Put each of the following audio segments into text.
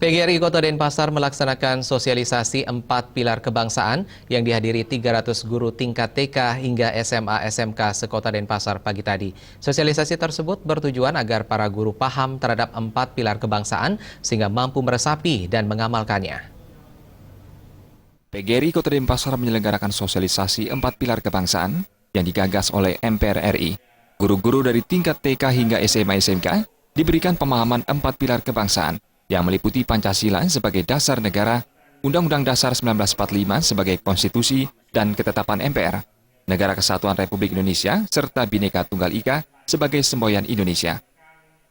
PGRI Kota Denpasar melaksanakan sosialisasi 4 pilar kebangsaan yang dihadiri 300 guru tingkat TK hingga SMA SMK se-Kota Denpasar pagi tadi. Sosialisasi tersebut bertujuan agar para guru paham terhadap 4 pilar kebangsaan sehingga mampu meresapi dan mengamalkannya. PGRI Kota Denpasar menyelenggarakan sosialisasi 4 pilar kebangsaan yang digagas oleh MPR RI. Guru-guru dari tingkat TK hingga SMA SMK diberikan pemahaman 4 pilar kebangsaan yang meliputi Pancasila sebagai dasar negara, Undang-Undang Dasar 1945 sebagai konstitusi dan ketetapan MPR, Negara Kesatuan Republik Indonesia, serta Bhinneka Tunggal Ika sebagai semboyan Indonesia.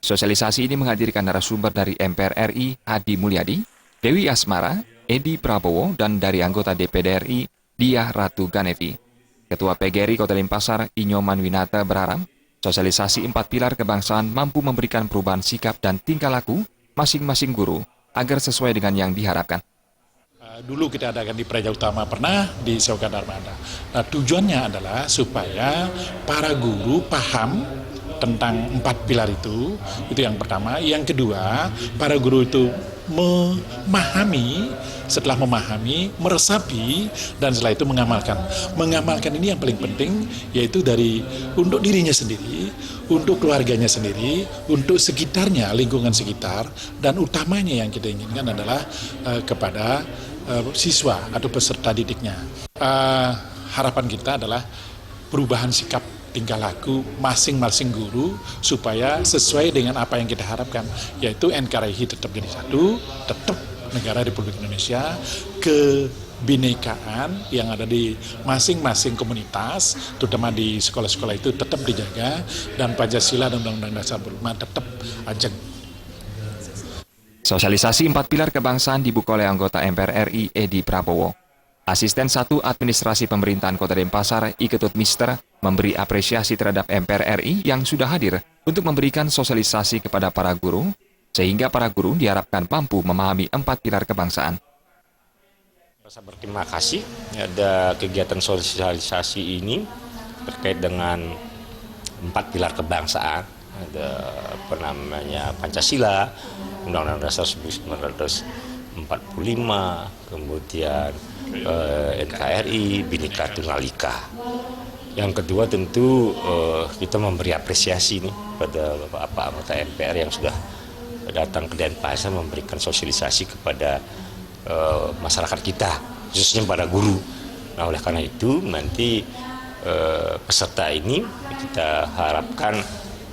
Sosialisasi ini menghadirkan narasumber dari MPR RI, Hadi Mulyadi, Dewi Asmara, Edi Prabowo, dan dari anggota DPD RI, Diah Ratu Ganevi. Ketua PGRI Kota Denpasar, Inyoman Winata berharap sosialisasi 4 pilar kebangsaan mampu memberikan perubahan sikap dan tingkah laku masing-masing guru agar sesuai dengan yang diharapkan. Dulu kita adakan di Praja Utama, pernah di Seokan Armada. Nah, tujuannya adalah supaya para guru paham tentang 4 pilar itu yang pertama. Yang kedua, para guru itu memahami, setelah memahami, meresapi, dan setelah itu mengamalkan. Mengamalkan ini yang paling penting, yaitu untuk dirinya sendiri, untuk keluarganya sendiri, untuk sekitarnya, lingkungan sekitar, dan utamanya yang kita inginkan adalah kepada siswa atau peserta didiknya. Harapan kita adalah perubahan sikap tingkah laku masing-masing guru supaya sesuai dengan apa yang kita harapkan, yaitu NKRI tetap jadi satu, tetap negara Republik Indonesia, kebinekaan yang ada di masing-masing komunitas, terutama di sekolah-sekolah itu tetap dijaga, dan Pancasila dan Undang-Undang Dasar 45 tetap ajak. Sosialisasi 4 pilar kebangsaan dibuka oleh anggota MPR RI Edi Prabowo. Asisten 1 Administrasi Pemerintahan Kota Denpasar, Iketut Mister, memberi apresiasi terhadap MPR RI yang sudah hadir untuk memberikan sosialisasi kepada para guru, sehingga para guru diharapkan mampu memahami 4 pilar kebangsaan. Saya berterima kasih ada kegiatan sosialisasi ini terkait dengan 4 pilar kebangsaan. Ada Pancasila, Undang-Undang Dasar 1945, kemudian NKRI, Bhinneka Tunggal Ika. Yang kedua tentu kita memberi apresiasi nih pada Bapak anggota MPR yang sudah datang ke Denpasar memberikan sosialisasi kepada masyarakat kita, khususnya pada guru. Nah, oleh karena itu nanti peserta ini kita harapkan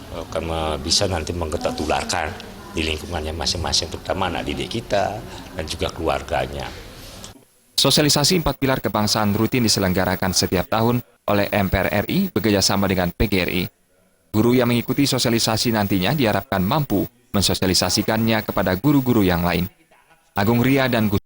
akan bisa nanti menggetak tularkan di lingkungannya masing-masing, terutama anak didik kita dan juga keluarganya. Sosialisasi 4 pilar kebangsaan rutin diselenggarakan setiap tahun oleh MPR RI bekerjasama dengan PGRI. Guru yang mengikuti sosialisasi nantinya diharapkan mampu mensosialisasikannya kepada guru-guru yang lain. Agung Ria dan Gus